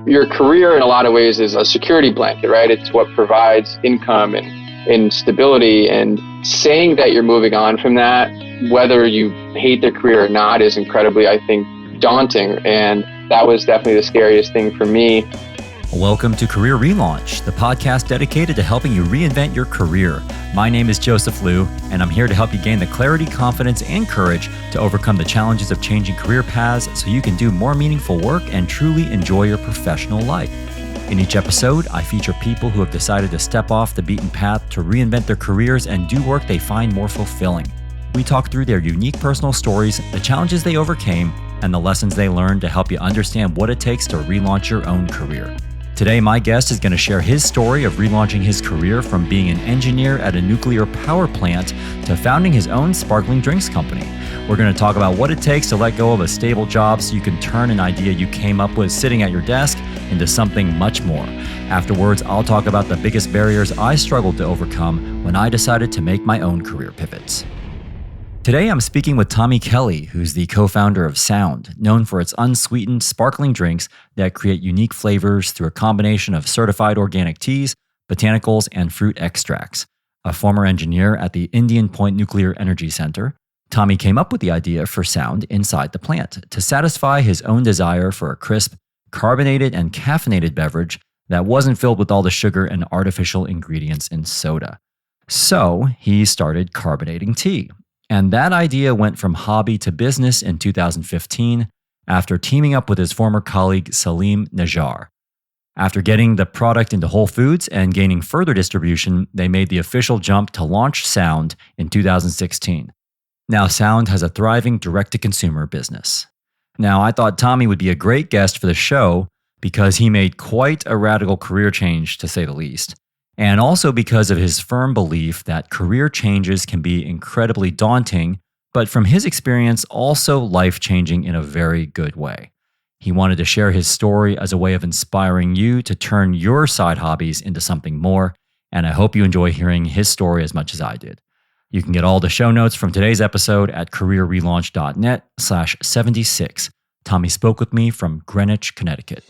Your career in a lot of ways is a security blanket, right? It's what provides income and stability. And saying that you're moving on from that, whether you hate the career or not, is incredibly, I think, daunting. And that was definitely the scariest thing for me. Welcome to Career Relaunch, the podcast dedicated to helping you reinvent your career. My name is Joseph Liu, and I'm here to help you gain the clarity, confidence, and courage to overcome the challenges of changing career paths so you can do more meaningful work and truly enjoy your professional life. In each episode, I feature people who have decided to step off the beaten path to reinvent their careers and do work they find more fulfilling. We talk through their unique personal stories, the challenges they overcame, and the lessons they learned to help you understand what it takes to relaunch your own career. Today, my guest is going to share his story of relaunching his career from being an engineer at a nuclear power plant to founding his own sparkling drinks company. We're going to talk about what it takes to let go of a stable job so you can turn an idea you came up with sitting at your desk into something much more. Afterwards, I'll talk about the biggest barriers I struggled to overcome when I decided to make my own career pivots. Today, I'm speaking with Tommy Kelly, who's the co-founder of Sound, known for its unsweetened sparkling drinks that create unique flavors through a combination of certified organic teas, botanicals, and fruit extracts. A former engineer at the Indian Point Nuclear Energy Center, Tommy came up with the idea for Sound inside the plant to satisfy his own desire for a crisp, carbonated, and caffeinated beverage that wasn't filled with all the sugar and artificial ingredients in soda. So he started carbonating tea. And that idea went from hobby to business in 2015 after teaming up with his former colleague Salim Najjar. After getting the product into Whole Foods and gaining further distribution, they made the official jump to launch Sound in 2016. Now Sound has a thriving direct-to-consumer business. Now I thought Tommy would be a great guest for the show because he made quite a radical career change, to say the least. And also because of his firm belief that career changes can be incredibly daunting, but from his experience, also life-changing in a very good way. He wanted to share his story as a way of inspiring you to turn your side hobbies into something more, and I hope you enjoy hearing his story as much as I did. You can get all the show notes from today's episode at careerrelaunch.net/76. Tommy spoke with me from Greenwich, Connecticut.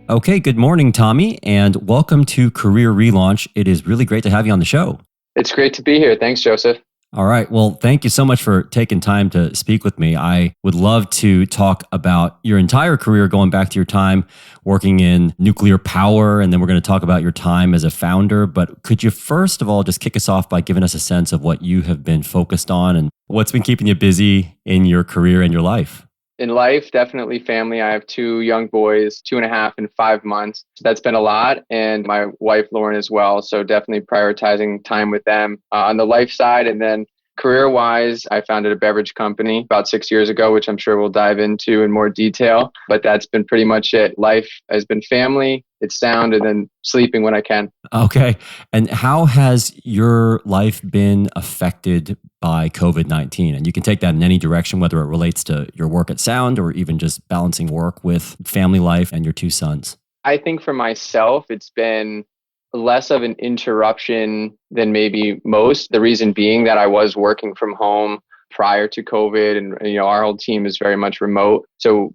Okay, good morning, Tommy, and welcome to Career Relaunch. It is really great to have you on the show. It's great to be here. Thanks, Joseph. All right. Well, thank you so much for taking time to speak with me. I would love to talk about your entire career, going back to your time working in nuclear power, and then we're going to talk about your time as a founder. But could you first of all just kick us off by giving us a sense of what you have been focused on and what's been keeping you busy in your career and your life? In life, definitely family. I have two young boys, 2.5 and 5 months. So that's been a lot. And my wife, Lauren, as well. So definitely prioritizing time with them on the life side. And then career-wise, I founded a beverage company about 6 years ago, which I'm sure we'll dive into in more detail. But that's been pretty much it. Life has been family, it's Sound, and then sleeping when I can. Okay. And how has your life been affected by COVID-19? And you can take that in any direction, whether it relates to your work at Sound or even just balancing work with family life and your two sons. I think for myself, it's been less of an interruption than maybe most. The reason being that I was working from home prior to COVID, and our whole team is very much remote. So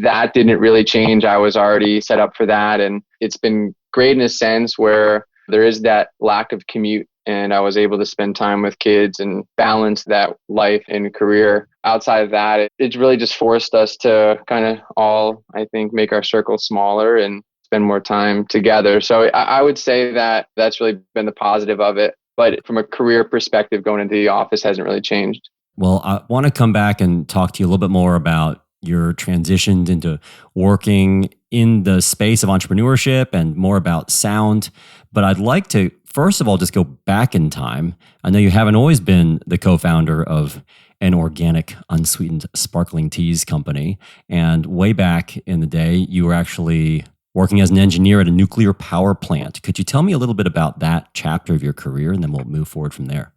that didn't really change. I was already set up for that. And it's been great in a sense where there is that lack of commute, and I was able to spend time with kids and balance that life and career. Outside of that, it's really just forced us to kind of all, I think, make our circle smaller and spend more time together. So I would say that that's really been the positive of it. But from a career perspective, going into the office hasn't really changed. Well, I want to come back and talk to you a little bit more about your transitions into working in the space of entrepreneurship and more about Sound. But I'd like to, first of all, just go back in time. I know you haven't always been the co-founder of an organic, unsweetened sparkling teas company. And way back in the day, you were actually working as an engineer at a nuclear power plant. Could you tell me a little bit about that chapter of your career, and then we'll move forward from there?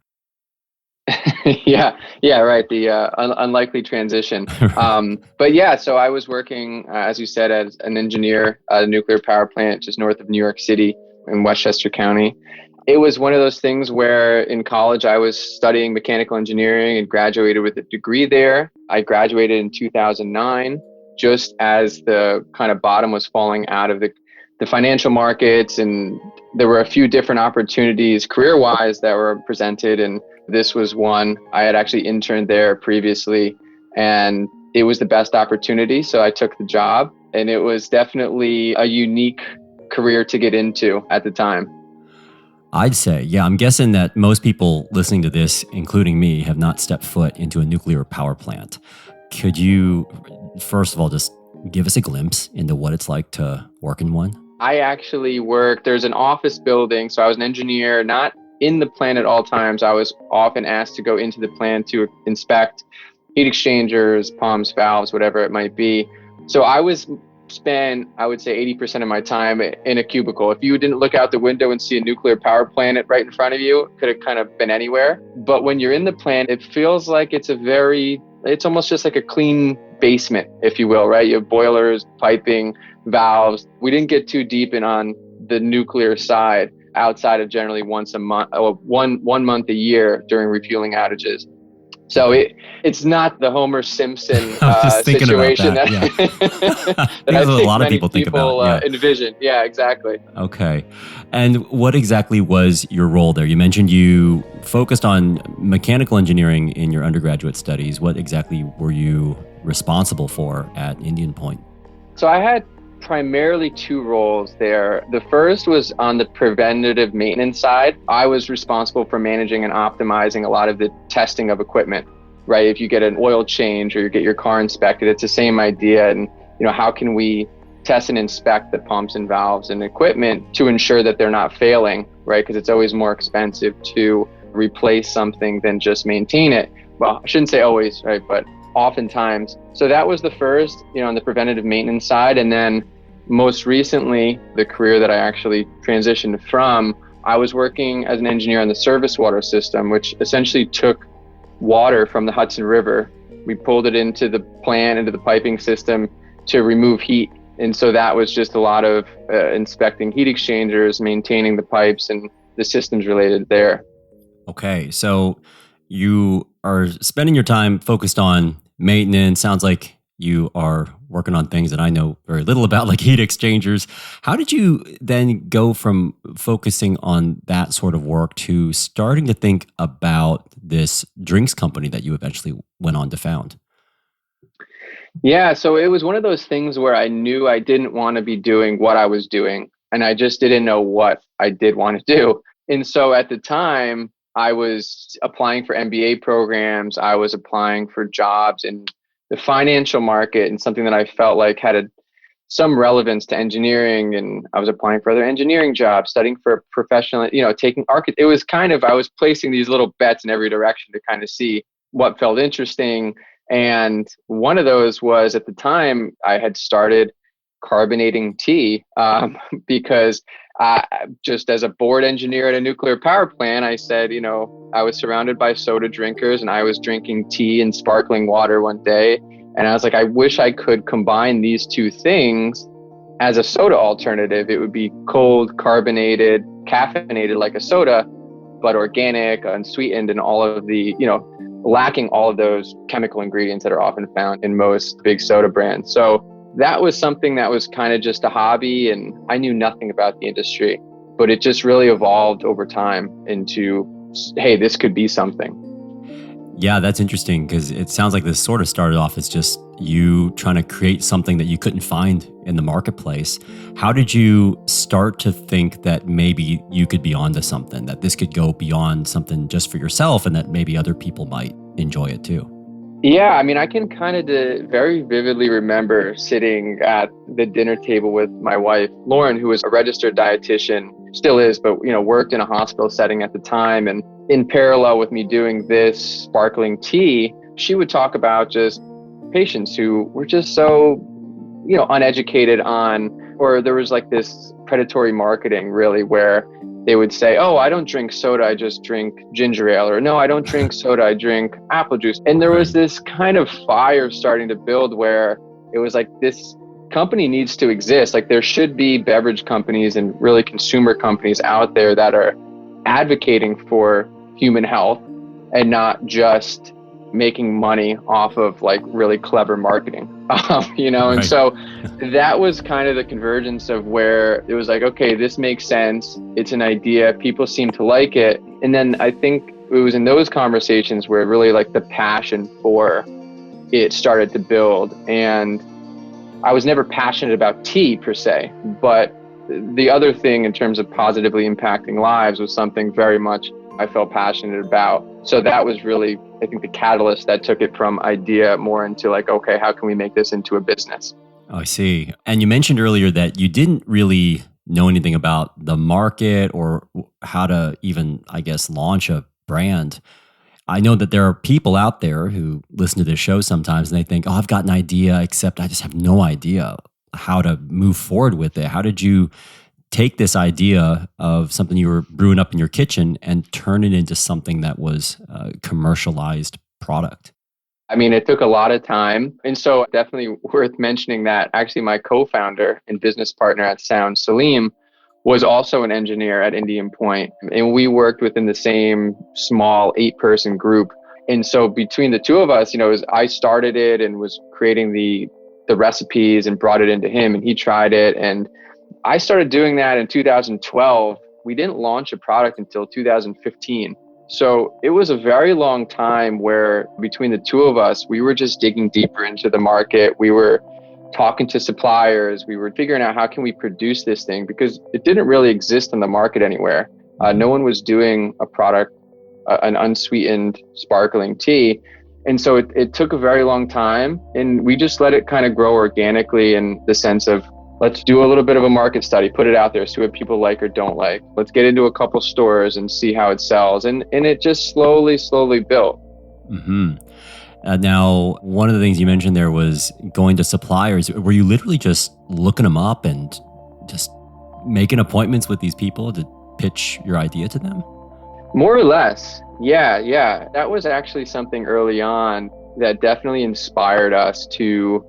Yeah, right. The unlikely transition. But yeah, so I was working, as you said, as an engineer at a nuclear power plant just north of New York City in Westchester County. It was one of those things where in college I was studying mechanical engineering and graduated with a degree there. I graduated in 2009. just as the kind of bottom was falling out of the financial markets, and there were a few different opportunities career-wise that were presented, and this was one. I had actually interned there previously, and it was the best opportunity, so I took the job, and it was definitely a unique career to get into at the time. I'd say, yeah, I'm guessing that most people listening to this, including me, have not stepped foot into a nuclear power plant. Could you, first of all, just give us a glimpse into what it's like to work in one? I actually there's an office building, so I was an engineer, not in the plant at all times. I was often asked to go into the plant to inspect heat exchangers, pumps, valves, whatever it might be. So I spent, I would say 80% of my time in a cubicle. If you didn't look out the window and see a nuclear power plant right in front of you, it could have kind of been anywhere. But when you're in the plant, it feels like it's almost just like a clean basement, if you will, right? You have boilers, piping, valves. We didn't get too deep in on the nuclear side outside of generally once a month, or one month a year during refueling outages. So it's not the Homer Simpson situation that I think a lot of people think about. Envision. Yeah, exactly. Okay. And what exactly was your role there? You mentioned you focused on mechanical engineering in your undergraduate studies. What exactly were you responsible for at Indian Point? So I had primarily two roles there. The first was on the preventative maintenance side. I was responsible for managing and optimizing a lot of the testing of equipment, right? If you get an oil change or you get your car inspected, it's the same idea. And, how can we test and inspect the pumps and valves and equipment to ensure that they're not failing, right? Because it's always more expensive to replace something than just maintain it. Well, I shouldn't say always, right? But oftentimes. So that was the first, on the preventative maintenance side. And then most recently, the career that I actually transitioned from, I was working as an engineer on the service water system, which essentially took water from the Hudson River. We pulled it into the plant, into the piping system to remove heat. And so that was just a lot of inspecting heat exchangers, maintaining the pipes and the systems related there. Okay, so you are spending your time focused on maintenance. Sounds like you are working on things that I know very little about, like heat exchangers. How did you then go from focusing on that sort of work to starting to think about this drinks company that you eventually went on to found? Yeah, so it was one of those things where I knew I didn't want to be doing what I was doing, and I just didn't know what I did want to do. And so at the time, I was applying for MBA programs. I was applying for jobs in the financial market, and something that I felt like had some relevance to engineering. And I was applying for other engineering jobs, studying for professional, taking architect. It was kind of, I was placing these little bets in every direction to kind of see what felt interesting. And one of those was, at the time, I had started carbonating tea because just as a board engineer at a nuclear power plant, I said, I was surrounded by soda drinkers and I was drinking tea and sparkling water one day. And I was like, I wish I could combine these two things as a soda alternative. It would be cold, carbonated, caffeinated like a soda, but organic, unsweetened, and all of the, lacking all of those chemical ingredients that are often found in most big soda brands. So that was something that was kind of just a hobby, and I knew nothing about the industry, but it just really evolved over time into, hey, this could be something. Yeah, that's interesting, because it sounds like this sort of started off as just you trying to create something that you couldn't find in the marketplace. How did you start to think that maybe you could be onto something, that this could go beyond something just for yourself and that maybe other people might enjoy it too? Yeah, I can kind of very vividly remember sitting at the dinner table with my wife, Lauren, who was a registered dietitian, still is, but worked in a hospital setting at the time. And in parallel with me doing this sparkling tea, she would talk about just patients who were just so, uneducated on, or there was like this predatory marketing really, where they would say, oh, I don't drink soda, I just drink ginger ale. Or no, I don't drink soda, I drink apple juice. And there was this kind of fire starting to build where it was like, this company needs to exist. Like, there should be beverage companies and really consumer companies out there that are advocating for human health and not just making money off of like really clever marketing, and Right. so that was kind of the convergence of where it was like, okay, this makes sense. It's an idea. People seem to like it. And then I think it was in those conversations where really like the passion for it started to build. And I was never passionate about tea per se, but the other thing in terms of positively impacting lives was something very much I felt passionate about. So that was really, I think, the catalyst that took it from idea more into like, okay, how can we make this into a business? Oh, I see. And you mentioned earlier that you didn't really know anything about the market or how to even, I guess, launch a brand. I know that there are people out there who listen to this show sometimes and they think, oh, I've got an idea, except I just have no idea how to move forward with it. How did you take this idea of something you were brewing up in your kitchen and turn it into something that was a commercialized product? I mean, it took a lot of time. And so definitely worth mentioning that actually my co-founder and business partner at Sound, Salim, was also an engineer at Indian Point. And we worked within the same small 8-person group. And so between the two of us, I started it and was creating the recipes and brought it into him, and he tried it. And I started doing that in 2012. We didn't launch a product until 2015. So it was a very long time where between the two of us, we were just digging deeper into the market. We were talking to suppliers. We were figuring out how can we produce this thing, because it didn't really exist in the market anywhere. No one was doing a product, an unsweetened sparkling tea. And so it took a very long time, and we just let it kind of grow organically in the sense of, let's do a little bit of a market study, put it out there, see what people like or don't like. Let's get into a couple stores and see how it sells. And it just slowly built. Mm-hmm. Now, one of the things you mentioned there was going to suppliers. Were you literally just looking them up and just making appointments with these people to pitch your idea to them? More or less. Yeah. That was actually something early on that definitely inspired us to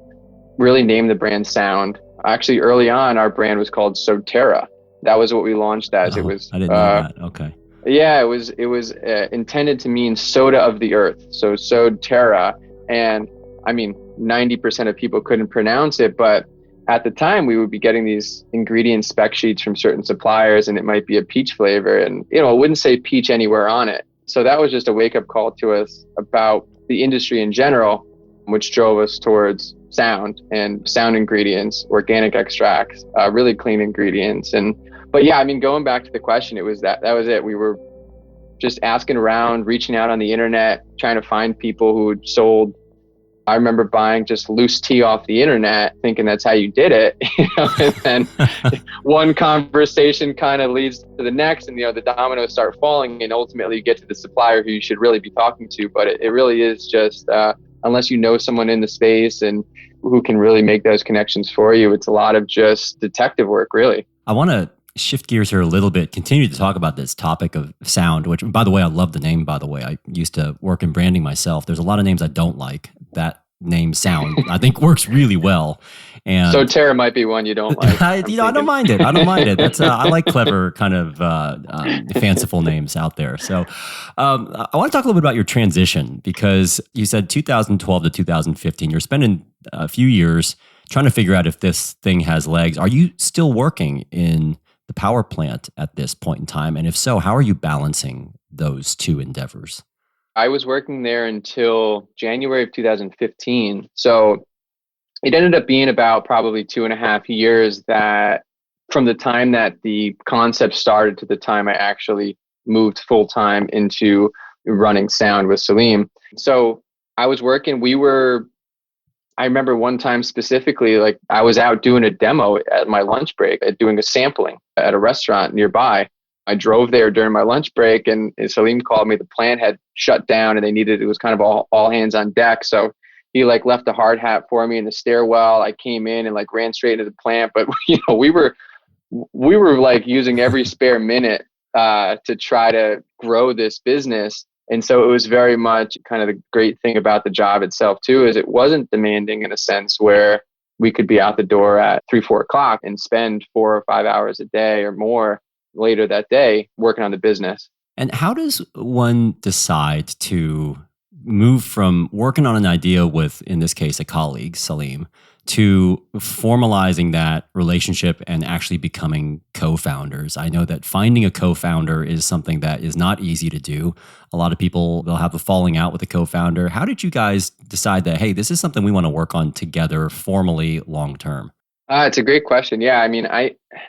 really name the brand Sound. Actually, early on, our brand was called soTERRA. That was what we launched as. Oh, It was. I didn't know that. Okay. Yeah, it was intended to mean soda of the earth. So soTERRA, and I mean, 90% of people couldn't pronounce it, but at the time we would be getting these ingredient spec sheets from certain suppliers, and it might be a peach flavor, and it wouldn't say peach anywhere on it. So that was just a wake up call to us about the industry in general, which drove us towards sound and sound ingredients, organic extracts, really clean ingredients. But yeah, I mean, going back to the question, it was that was it. We were just asking around, reaching out on the internet, trying to find people who had sold. I remember buying just loose tea off the internet, thinking that's how you did it. And then one conversation kind of leads to the next, and the dominoes start falling, and ultimately you get to the supplier who you should really be talking to. But it really is just unless you know someone in the space and who can really make those connections for you, it's a lot of just detective work, really. I want to shift gears here a little bit, continue to talk about this topic of sound, which, by the way, I love the name, by the way. I used to work in branding myself. There's a lot of names I don't like. That name Sound, I think, works really well. And soTERRA might be one you don't like. I don't mind it. That's I like clever kind of fanciful names out there. So I want to talk a little bit about your transition, because you said 2012 to 2015. You're spending a few years trying to figure out if this thing has legs. Are you still working in the power plant at this point in time? And if so, how are you balancing those two endeavors? I was working there until January of 2015. So it ended up being about probably 2.5 years that from the time that the concept started to the time I actually moved full time into running Sound with Salim. So I was working, I remember one time specifically, like I was out doing a demo at my lunch break, doing a sampling at a restaurant nearby. I drove there during my lunch break, and Salim called me. The plant had shut down and it was kind of all hands on deck. So he left a hard hat for me in the stairwell. I came in and ran straight into the plant. But we were using every spare minute to try to grow this business. And so it was very much kind of the great thing about the job itself too, is it wasn't demanding in a sense where we could be out the door at 3-4 o'clock and spend 4 or 5 hours a day or more later that day working on the business. And how does one decide to move from working on an idea with, in this case, a colleague, Salim, to formalizing that relationship and actually becoming co-founders? I know that finding a co-founder is something that is not easy to do. A lot of people, they'll have a falling out with a co-founder. How did you guys decide that, hey, this is something we want to work on together formally long-term? It's a great question. Yeah, I mean,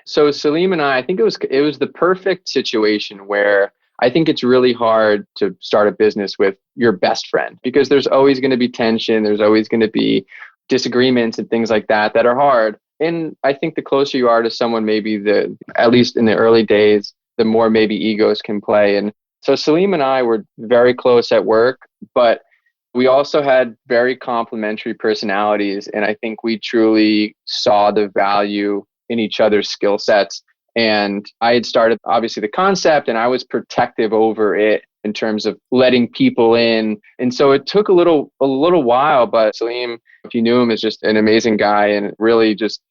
so Salim and I think it was the perfect situation where I think it's really hard to start a business with your best friend because there's always going to be tension. There's always going to be disagreements and things like that are hard. And I think the closer you are to someone, maybe at least in the early days, the more maybe egos can play. And so Salim and I were very close at work, but we also had very complementary personalities. And I think we truly saw the value in each other's skill sets. And I had started obviously the concept and I was protective over it in terms of letting people in. And so it took a little while, but Salim, if you knew him, is just an amazing guy and really just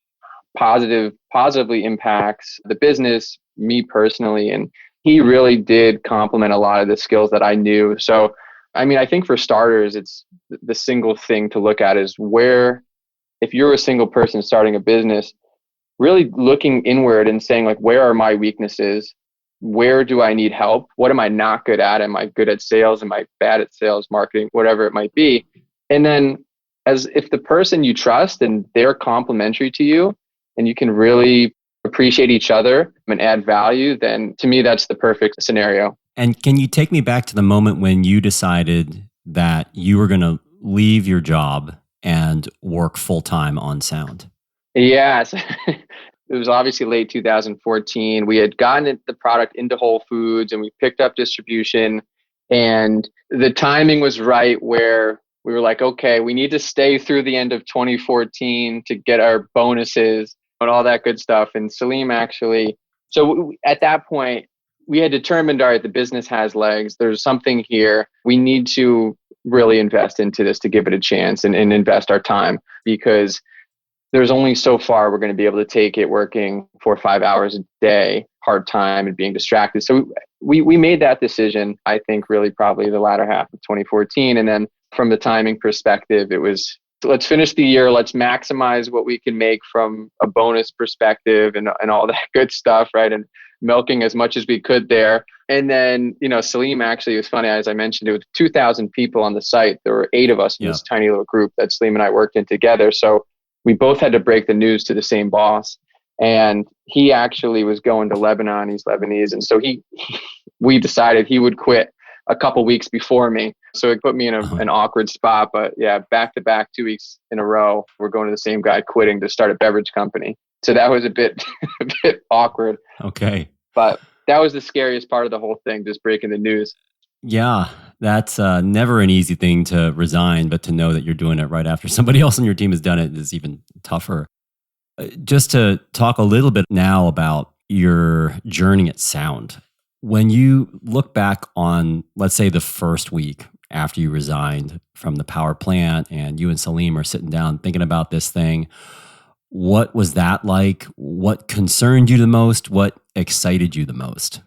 positively impacts the business, me personally. And he really did complement a lot of the skills that I knew. So, I mean, I think for starters, it's the single thing to look at is if you're a single person starting a business, really looking inward and saying like, where are my weaknesses? Where do I need help? What am I not good at? Am I good at sales? Am I bad at sales, marketing, whatever it might be? And then as if the person you trust and they're complementary to you and you can really appreciate each other and add value, then to me, that's the perfect scenario. And can you take me back to the moment when you decided that you were going to leave your job and work full-time on sound? Yes. It was obviously late 2014. We had gotten the product into Whole Foods and we picked up distribution. And the timing was right where we were like, okay, we need to stay through the end of 2014 to get our bonuses and all that good stuff. And Salim at that point, we had determined, all right, the business has legs. There's something here. We need to really invest into this to give it a chance and invest our time because there's only so far we're going to be able to take it working 4 or 5 hours a day, part time and being distracted. So we made that decision, I think, really probably the latter half of 2014. And then from the timing perspective, it was, let's finish the year. Let's maximize what we can make from a bonus perspective and all that good stuff, right? And milking as much as we could there. And then, Salim actually, it was funny, as I mentioned, it was 2,000 people on the site. There were 8 of us in this tiny little group that Salim and I worked in together. So we both had to break the news to the same boss. And he actually was going to Lebanon. He's Lebanese. And so we decided he would quit a couple weeks before me. So it put me in an awkward spot. But yeah, back to back, 2 weeks in a row, we're going to the same guy quitting to start a beverage company. So that was a bit awkward. Okay. But that was the scariest part of the whole thing, just breaking the news. Yeah, that's never an easy thing to resign, but to know that you're doing it right after somebody else on your team has done it is even tougher. Just to talk a little bit now about your journey at Sound. When you look back on, let's say, the first week after you resigned from the power plant and you and Salim are sitting down thinking about this thing, what was that like? What concerned you the most? What excited you the most?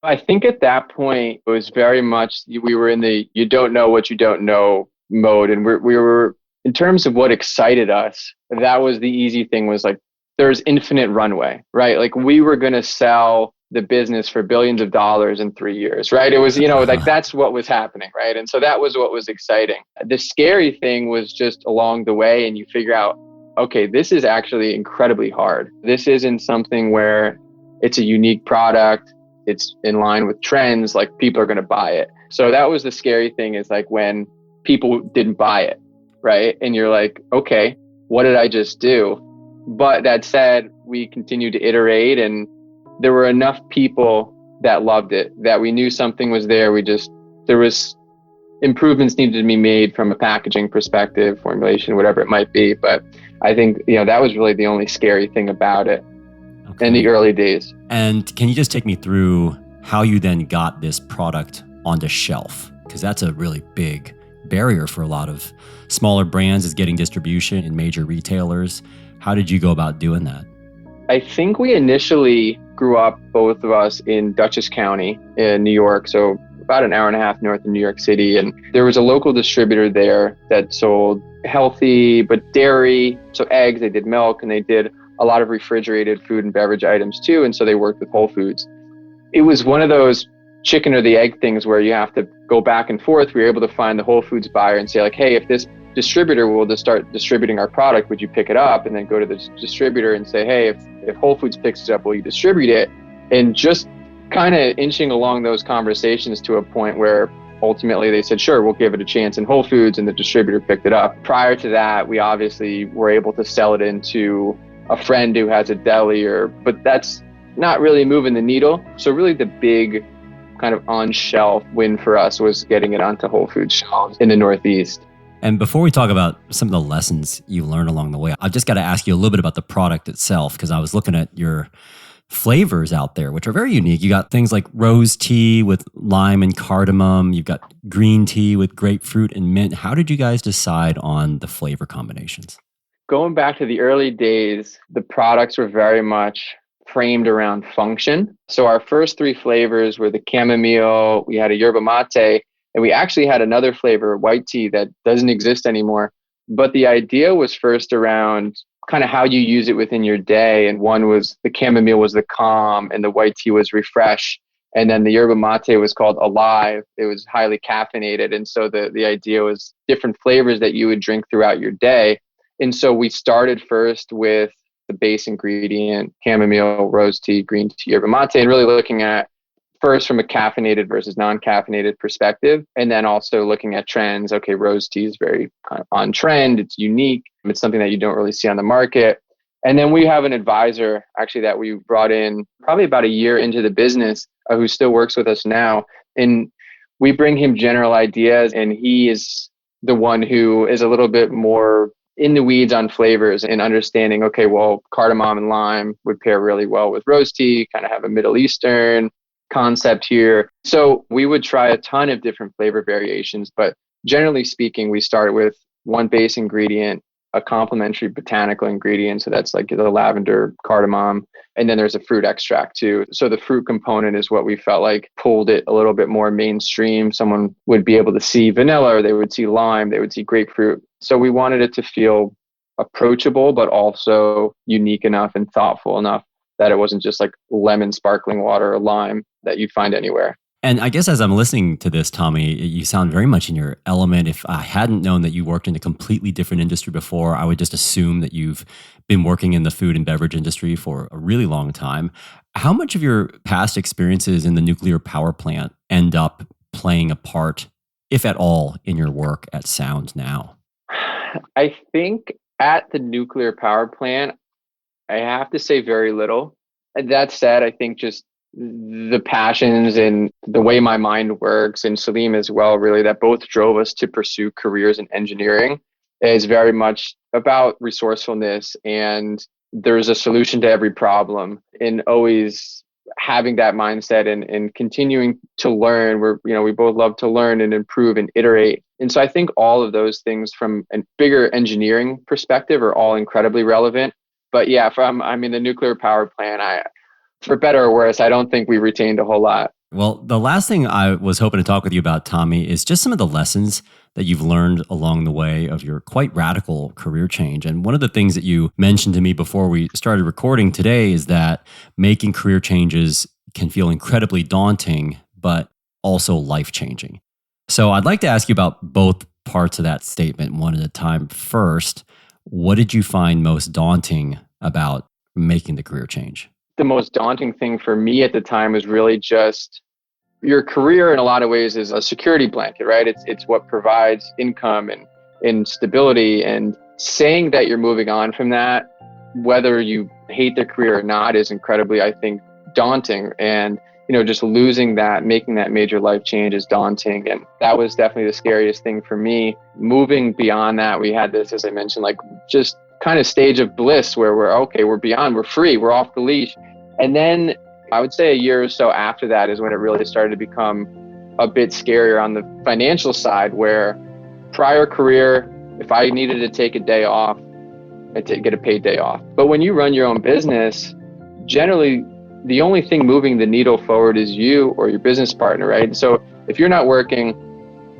I think at that point, it was very much, we were in the you don't know what you don't know mode. And we were, in terms of what excited us, that was the easy thing, was like, there's infinite runway, right? Like we were going to sell the business for billions of dollars in 3 years, right? It was, like that's what was happening, right? And so that was what was exciting. The scary thing was just along the way, and you figure out, okay, this is actually incredibly hard. This isn't something where it's a unique product. It's in line with trends, like people are going to buy it. So that was the scary thing, is like when people didn't buy it, right? And you're like, okay, what did I just do? But that said, we continued to iterate, and there were enough people that loved it, that we knew something was there. There was improvements needed to be made from a packaging perspective, formulation, whatever it might be. But I think, that was really the only scary thing about it in the early days. And can you just take me through how you then got this product onto shelf? Because that's a really big barrier for a lot of smaller brands, is getting distribution in major retailers. How did you go about doing that? I think we initially grew up, both of us, in Dutchess County in New York. So about an hour and a half north of New York City. And there was a local distributor there that sold healthy, but dairy, so eggs, they did milk, and they did a lot of refrigerated food and beverage items too. And so they worked with Whole Foods. It was one of those chicken or the egg things where you have to go back and forth. We were able to find the Whole Foods buyer and say like, hey, if this distributor will just start distributing our product, would you pick it up? And then go to the distributor and say, hey, if Whole Foods picks it up, will you distribute it? And just kind of inching along those conversations to a point where ultimately they said, sure, we'll give it a chance in Whole Foods, and the distributor picked it up. Prior to that, we obviously were able to sell it into a friend who has a deli, but that's not really moving the needle. So really the big kind of on-shelf win for us was getting it onto Whole Foods shelves in the Northeast. And before we talk about some of the lessons you learned along the way, I've just got to ask you a little bit about the product itself, because I was looking at your flavors out there, which are very unique. You got things like rose tea with lime and cardamom. You've got green tea with grapefruit and mint. How did you guys decide on the flavor combinations? Going back to the early days, the products were very much framed around function. So our first three flavors were the chamomile, we had a yerba mate, and we actually had another flavor, white tea, that doesn't exist anymore. But the idea was first around kind of how you use it within your day. And one was the chamomile was the calm, and the white tea was refresh. And then the yerba mate was called alive. It was highly caffeinated. And so the idea was different flavors that you would drink throughout your day. And so we started first with the base ingredient, chamomile, rose tea, green tea, yerba mate, and really looking at first from a caffeinated versus non-caffeinated perspective, and then also looking at trends. Okay, rose tea is very kind of on trend. It's unique. It's something that you don't really see on the market. And then we have an advisor actually that we brought in probably about a year into the business who still works with us now. And we bring him general ideas, and he is the one who is a little bit more in the weeds on flavors and understanding, okay, well, cardamom and lime would pair really well with rose tea, kind of have a Middle Eastern concept here. So we would try a ton of different flavor variations, but generally speaking, we start with one base ingredient, a complementary botanical ingredient. So that's like the lavender, cardamom, and then there's a fruit extract too. So the fruit component is what we felt like pulled it a little bit more mainstream. Someone would be able to see vanilla, or they would see lime, they would see grapefruit. So we wanted it to feel approachable, but also unique enough and thoughtful enough that it wasn't just like lemon sparkling water or lime that you'd find anywhere. And I guess as I'm listening to this, Tommy, you sound very much in your element. If I hadn't known that you worked in a completely different industry before, I would just assume that you've been working in the food and beverage industry for a really long time. How much of your past experiences in the nuclear power plant end up playing a part, if at all, in your work at Sound now? I think at the nuclear power plant, I have to say very little. That said, I think just the passions and the way my mind works, and Salim as well, really, that both drove us to pursue careers in engineering, is very much about resourcefulness, and there's a solution to every problem, and always having that mindset and continuing to learn. We both love to learn and improve and iterate. And so I think all of those things from a bigger engineering perspective are all incredibly relevant. But yeah, the nuclear power plant, for better or worse, I don't think we retained a whole lot. Well, the last thing I was hoping to talk with you about, Tommy, is just some of the lessons that you've learned along the way of your quite radical career change. And one of the things that you mentioned to me before we started recording today is that making career changes can feel incredibly daunting, but also life-changing. So I'd like to ask you about both parts of that statement one at a time. First, what did you find most daunting about making the career change? The most daunting thing for me at the time was really just your career in a lot of ways is a security blanket, right? It's what provides income and stability, and saying that you're moving on from that, whether you hate the career or not, is incredibly, I think, daunting. And, just losing that, making that major life change is daunting. And that was definitely the scariest thing for me. Moving beyond that, we had this, as I mentioned, like just kind of stage of bliss where we're beyond, we're free, we're off the leash. And then I would say a year or so after that is when it really started to become a bit scarier on the financial side, where prior career, if I needed to take a day off, I'd get a paid day off. But when you run your own business, generally the only thing moving the needle forward is you or your business partner, right? So If you're not working,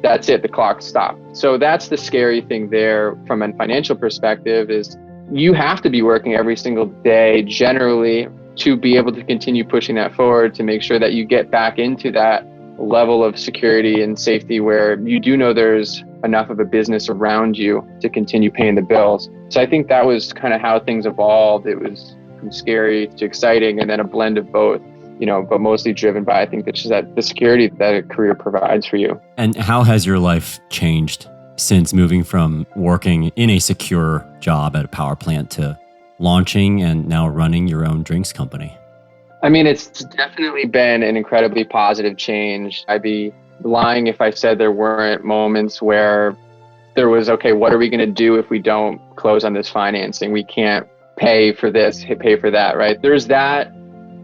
that's it, the clock stopped. So that's the scary thing there from a financial perspective is you have to be working every single day generally to be able to continue pushing that forward, to make sure that you get back into that level of security and safety where you do know there's enough of a business around you to continue paying the bills. So I think that was kind of how things evolved. It was from scary to exciting, and then a blend of both, but mostly driven by, I think, that's just that the security that a career provides for you. And how has your life changed since moving from working in a secure job at a power plant to launching and now running your own drinks company? I mean, it's definitely been an incredibly positive change. I'd be lying if I said there weren't moments where there was, okay, what are we going to do if we don't close on this financing? We can't pay for this, pay for that, right? There's that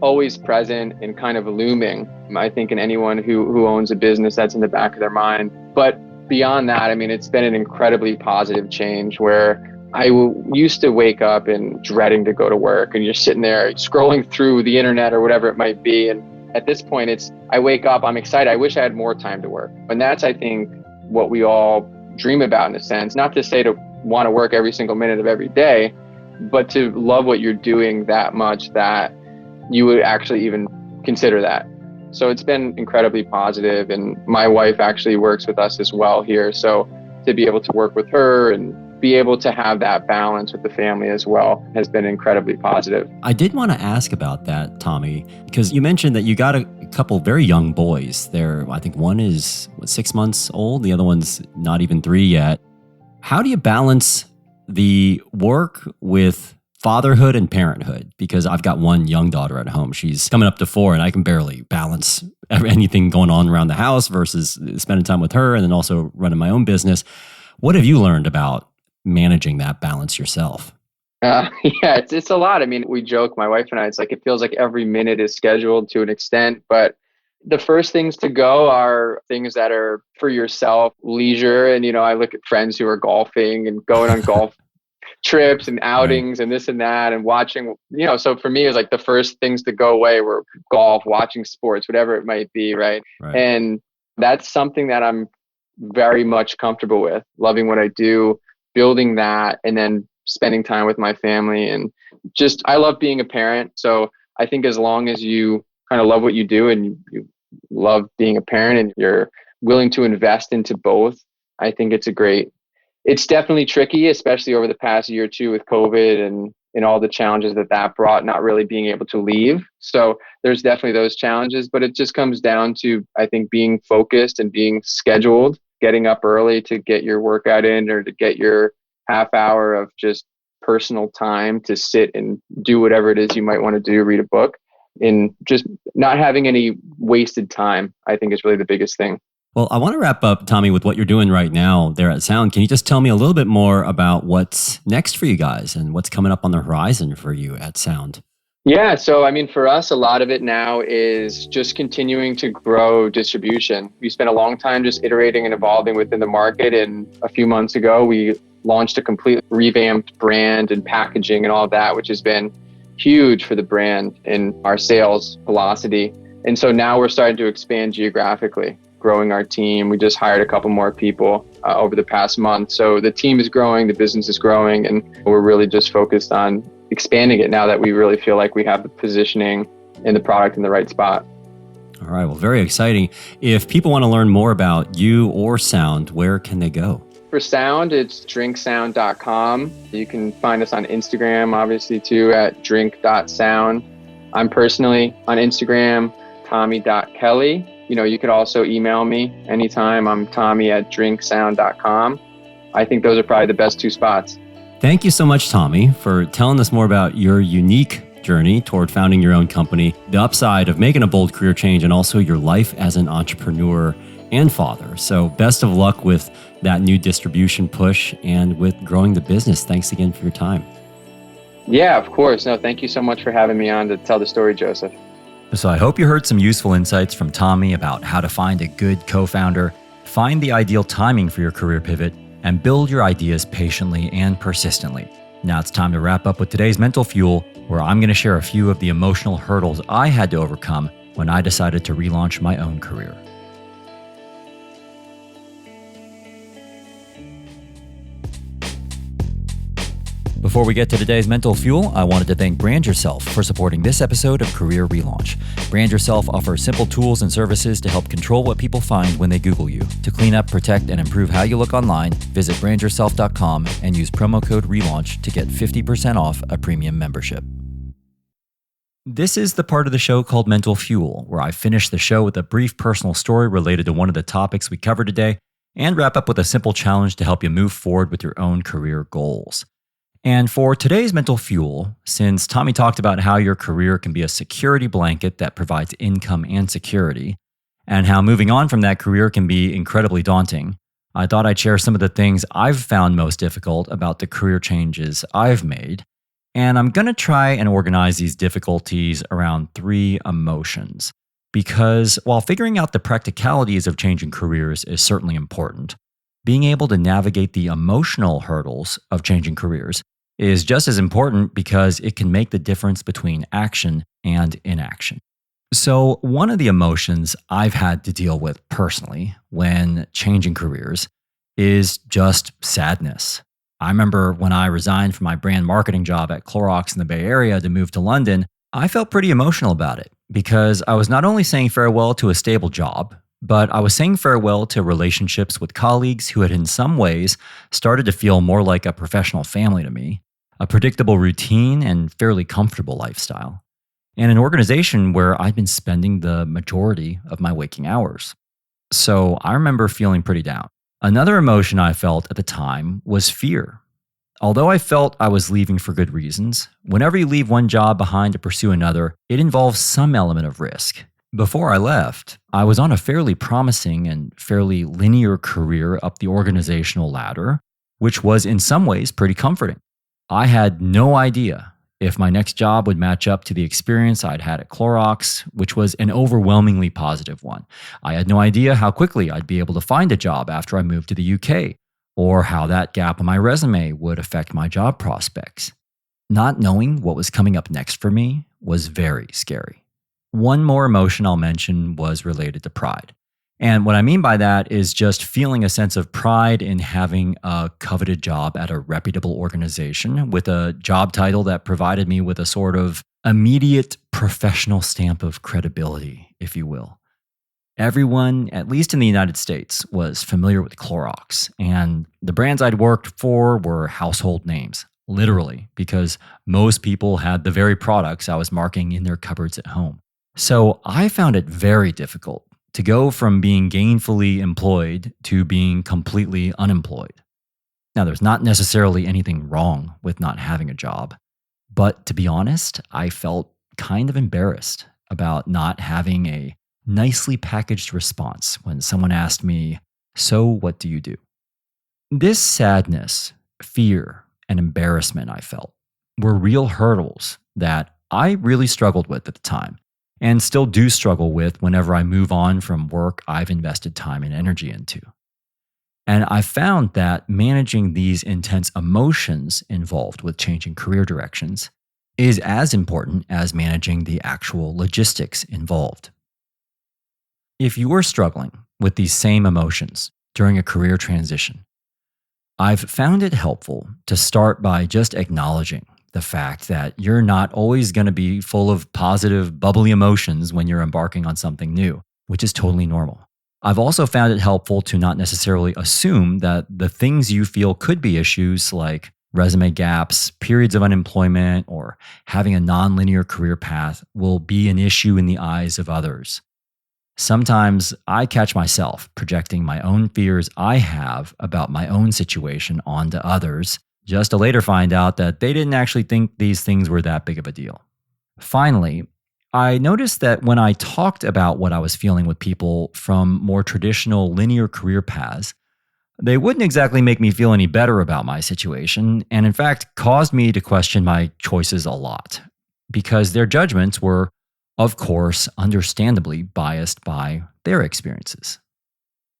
always present and kind of looming, I think, in anyone who owns a business, that's in the back of their mind. But beyond that, I mean, it's been an incredibly positive change where I used to wake up and dreading to go to work, and you're sitting there scrolling through the internet or whatever it might be. And at this point, I wake up, I'm excited. I wish I had more time to work. And that's, I think, what we all dream about in a sense, not to say to want to work every single minute of every day, but to love what you're doing that much that you would actually even consider that. So it's been incredibly positive. And my wife actually works with us as well here. So to be able to work with her and be able to have that balance with the family as well has been incredibly positive. I did want to ask about that, Tommy, because you mentioned that you got a couple very young boys. I think one is 6 months old, the other one's not even 3 yet. How do you balance the work with fatherhood and parenthood? Because I've got one young daughter at home. She's coming up to 4, and I can barely balance anything going on around the house versus spending time with her and then also running my own business. What have you learned about managing that balance yourself? Yeah, it's a lot. I mean, we joke, my wife and I, it's like, it feels like every minute is scheduled to an extent, but the first things to go are things that are for yourself, leisure. And, I look at friends who are golfing and going on golf trips and outings and this and that and watching, so for me, it was like the first things to go away were golf, watching sports, whatever it might be. Right. And that's something that I'm very much comfortable with, loving what I do, building that, and then spending time with my family. And just, I love being a parent. So I think as long as you kind of love what you do and you love being a parent and you're willing to invest into both, I think it's definitely tricky, especially over the past year or two with COVID and all the challenges that brought, not really being able to leave. So there's definitely those challenges, but it just comes down to, I think, being focused and being scheduled, getting up early to get your workout in or to get your half hour of just personal time to sit and do whatever it is you might want to do, read a book, and just not having any wasted time, I think, is really the biggest thing. Well, I want to wrap up, Tommy, with what you're doing right now there at Sound. Can you just tell me a little bit more about what's next for you guys and what's coming up on the horizon for you at Sound? Yeah. So, I mean, for us, a lot of it now is just continuing to grow distribution. We spent a long time just iterating and evolving within the market. And a few months ago, we launched a complete revamped brand and packaging and all of that, which has been huge for the brand and our sales velocity. And so now we're starting to expand geographically, growing our team. We just hired a couple more people over the past month. So the team is growing, the business is growing, and we're really just focused on expanding it now that we really feel like we have the positioning and the product in the right spot. All right. Well, very exciting. If people want to learn more about you or Sound, where can they go? For Sound, it's drinksound.com. You can find us on Instagram, obviously, too, at drink.sound. I'm personally on Instagram, tommy.kelly. You could also email me anytime. I'm tommy@drinksound.com. I think those are probably the best two spots. Thank you so much, Tommy, for telling us more about your unique journey toward founding your own company, the upside of making a bold career change, and also your life as an entrepreneur and father. So best of luck with that new distribution push and with growing the business. Thanks again for your time. Yeah, of course. No, thank you so much for having me on to tell the story, Joseph. So I hope you heard some useful insights from Tommy about how to find a good co-founder, find the ideal timing for your career pivot, and build your ideas patiently and persistently. Now it's time to wrap up with today's Mental Fuel, where I'm going to share a few of the emotional hurdles I had to overcome when I decided to relaunch my own career. Before we get to today's mental fuel, I wanted to thank Brand Yourself for supporting this episode of Career Relaunch. Brand Yourself offers simple tools and services to help control what people find when they Google you. To clean up, protect, and improve how you look online, visit brandyourself.com and use promo code RELAUNCH to get 50% off a premium membership. This is the part of the show called Mental Fuel, where I finish the show with a brief personal story related to one of the topics we covered today and wrap up with a simple challenge to help you move forward with your own career goals. And for today's mental fuel, since Tommy talked about how your career can be a security blanket that provides income and security, and how moving on from that career can be incredibly daunting, I thought I'd share some of the things I've found most difficult about the career changes I've made. And I'm going to try and organize these difficulties around 3 emotions. Because while figuring out the practicalities of changing careers is certainly important, being able to navigate the emotional hurdles of changing careers is just as important because it can make the difference between action and inaction. So, one of the emotions I've had to deal with personally when changing careers is just sadness. I remember when I resigned from my brand marketing job at Clorox in the Bay Area to move to London, I felt pretty emotional about it because I was not only saying farewell to a stable job, but I was saying farewell to relationships with colleagues who had in some ways started to feel more like a professional family to me, a predictable routine and fairly comfortable lifestyle, and an organization where I'd been spending the majority of my waking hours. So I remember feeling pretty down. Another emotion I felt at the time was fear. Although I felt I was leaving for good reasons, whenever you leave one job behind to pursue another, it involves some element of risk. Before I left, I was on a fairly promising and fairly linear career up the organizational ladder, which was in some ways pretty comforting. I had no idea if my next job would match up to the experience I'd had at Clorox, which was an overwhelmingly positive one. I had no idea how quickly I'd be able to find a job after I moved to the UK, or how that gap on my resume would affect my job prospects. Not knowing what was coming up next for me was very scary. One more emotion I'll mention was related to pride. And what I mean by that is just feeling a sense of pride in having a coveted job at a reputable organization with a job title that provided me with a sort of immediate professional stamp of credibility, if you will. Everyone, at least in the United States, was familiar with Clorox, and the brands I'd worked for were household names, literally, because most people had the very products I was marking in their cupboards at home. So I found it very difficult to go from being gainfully employed to being completely unemployed. Now, there's not necessarily anything wrong with not having a job, but to be honest, I felt kind of embarrassed about not having a nicely packaged response when someone asked me, "So what do you do?" This sadness, fear, and embarrassment I felt were real hurdles that I really struggled with at the time, and still do struggle with whenever I move on from work I've invested time and energy into. And I found that managing these intense emotions involved with changing career directions is as important as managing the actual logistics involved. If you are struggling with these same emotions during a career transition, I've found it helpful to start by just acknowledging the fact that you're not always going to be full of positive, bubbly emotions when you're embarking on something new, which is totally normal. I've also found it helpful to not necessarily assume that the things you feel could be issues like resume gaps, periods of unemployment, or having a nonlinear career path will be an issue in the eyes of others. Sometimes I catch myself projecting my own fears I have about my own situation onto others, just to later find out that they didn't actually think these things were that big of a deal. Finally, I noticed that when I talked about what I was feeling with people from more traditional linear career paths, they wouldn't exactly make me feel any better about my situation, and in fact caused me to question my choices a lot, because their judgments were, of course, understandably biased by their experiences.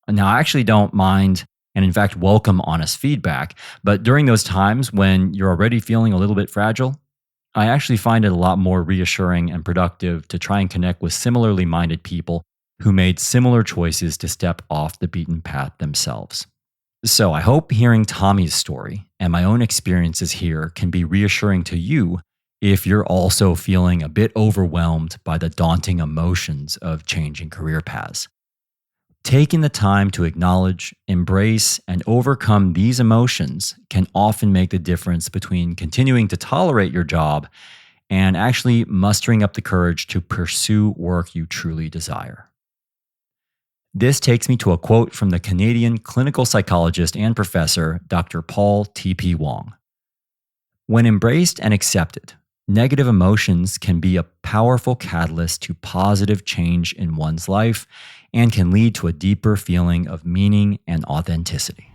Now, I actually don't mind and in fact welcome honest feedback, but during those times when you're already feeling a little bit fragile, I actually find it a lot more reassuring and productive to try and connect with similarly minded people who made similar choices to step off the beaten path themselves. So I hope hearing Tommy's story and my own experiences here can be reassuring to you if you're also feeling a bit overwhelmed by the daunting emotions of changing career paths. Taking the time to acknowledge, embrace, and overcome these emotions can often make the difference between continuing to tolerate your job and actually mustering up the courage to pursue work you truly desire. This takes me to a quote from the Canadian clinical psychologist and professor, Dr. Paul T.P. Wong. When embraced and accepted, negative emotions can be a powerful catalyst to positive change in one's life and can lead to a deeper feeling of meaning and authenticity.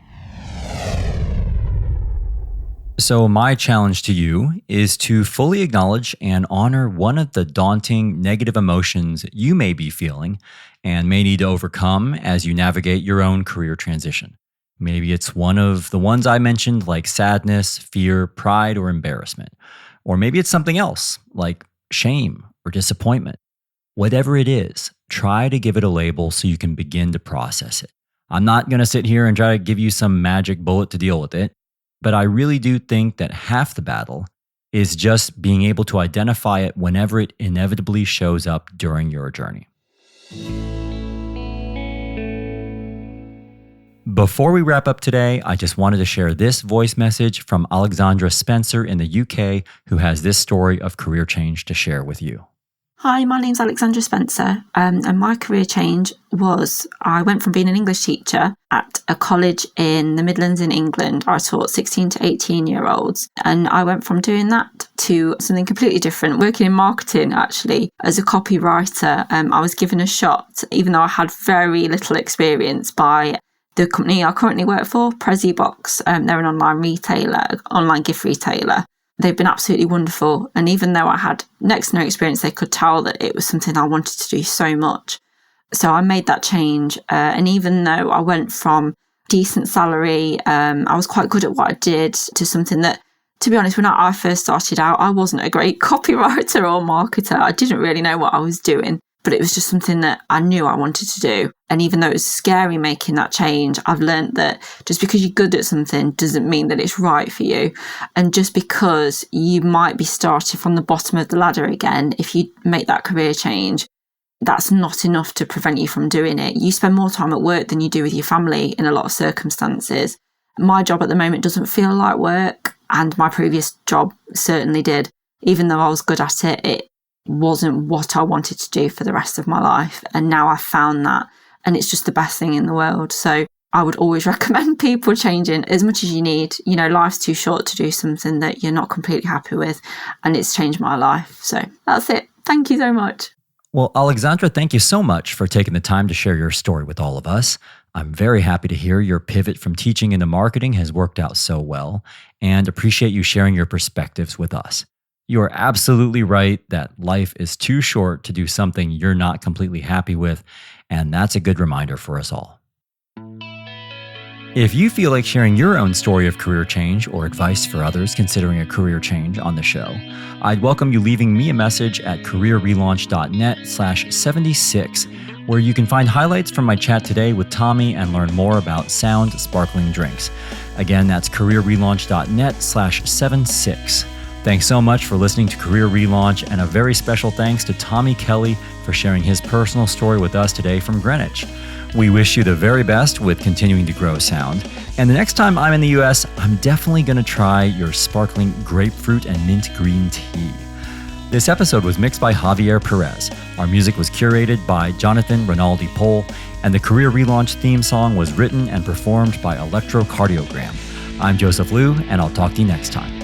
So my challenge to you is to fully acknowledge and honor one of the daunting negative emotions you may be feeling and may need to overcome as you navigate your own career transition. Maybe it's one of the ones I mentioned, like sadness, fear, pride, or embarrassment. Or maybe it's something else, like shame or disappointment. Whatever it is, try to give it a label so you can begin to process it. I'm not going to sit here and try to give you some magic bullet to deal with it, but I really do think that half the battle is just being able to identify it whenever it inevitably shows up during your journey. Before we wrap up today, I just wanted to share this voice message from Alexandra Spencer in the UK, who has this story of career change to share with you. Hi, my name's Alexandra Spencer, and my career change was I went from being an English teacher at a college in the Midlands in England. I taught 16 to 18-year-olds, and I went from doing that to something completely different, working in marketing actually as a copywriter. I was given a shot, even though I had very little experience, by the company I currently work for, PreziBox. They're an online retailer, online gift retailer. They've been absolutely wonderful. And even though I had next to no experience, they could tell that it was something I wanted to do so much. So I made that change. And even though I went from decent salary, I was quite good at what I did, to something that, to be honest, when I first started out, I wasn't a great copywriter or marketer. I didn't really know what I was doing, but it was just something that I knew I wanted to do. And even though it was scary making that change, I've learned that just because you're good at something doesn't mean that it's right for you. And just because you might be starting from the bottom of the ladder again, if you make that career change, that's not enough to prevent you from doing it. You spend more time at work than you do with your family in a lot of circumstances. My job at the moment doesn't feel like work, and my previous job certainly did. Even though I was good at it, it wasn't what I wanted to do for the rest of my life. And now I've found that, and it's just the best thing in the world. So I would always recommend people changing as much as you need. You know, life's too short to do something that you're not completely happy with, and it's changed my life. So that's it. Thank you so much. Well, Alexandra, thank you so much for taking the time to share your story with all of us. I'm very happy to hear your pivot from teaching into marketing has worked out so well, and appreciate you sharing your perspectives with us. You are absolutely right that life is too short to do something you're not completely happy with, and that's a good reminder for us all. If you feel like sharing your own story of career change or advice for others considering a career change on the show, I'd welcome you leaving me a message at careerrelaunch.net/76, where you can find highlights from my chat today with Tommy and learn more about Sound Sparkling Drinks. Again, that's careerrelaunch.net/76. Thanks so much for listening to Career Relaunch, and a very special thanks to Tommy Kelly for sharing his personal story with us today from Greenwich. We wish you the very best with continuing to grow Sound. And the next time I'm in the US, I'm definitely going to try your sparkling grapefruit and mint green tea. This episode was mixed by Javier Perez. Our music was curated by Jonathan Rinaldi Pohl, and the Career Relaunch theme song was written and performed by Electrocardiogram. I'm Joseph Liu, and I'll talk to you next time.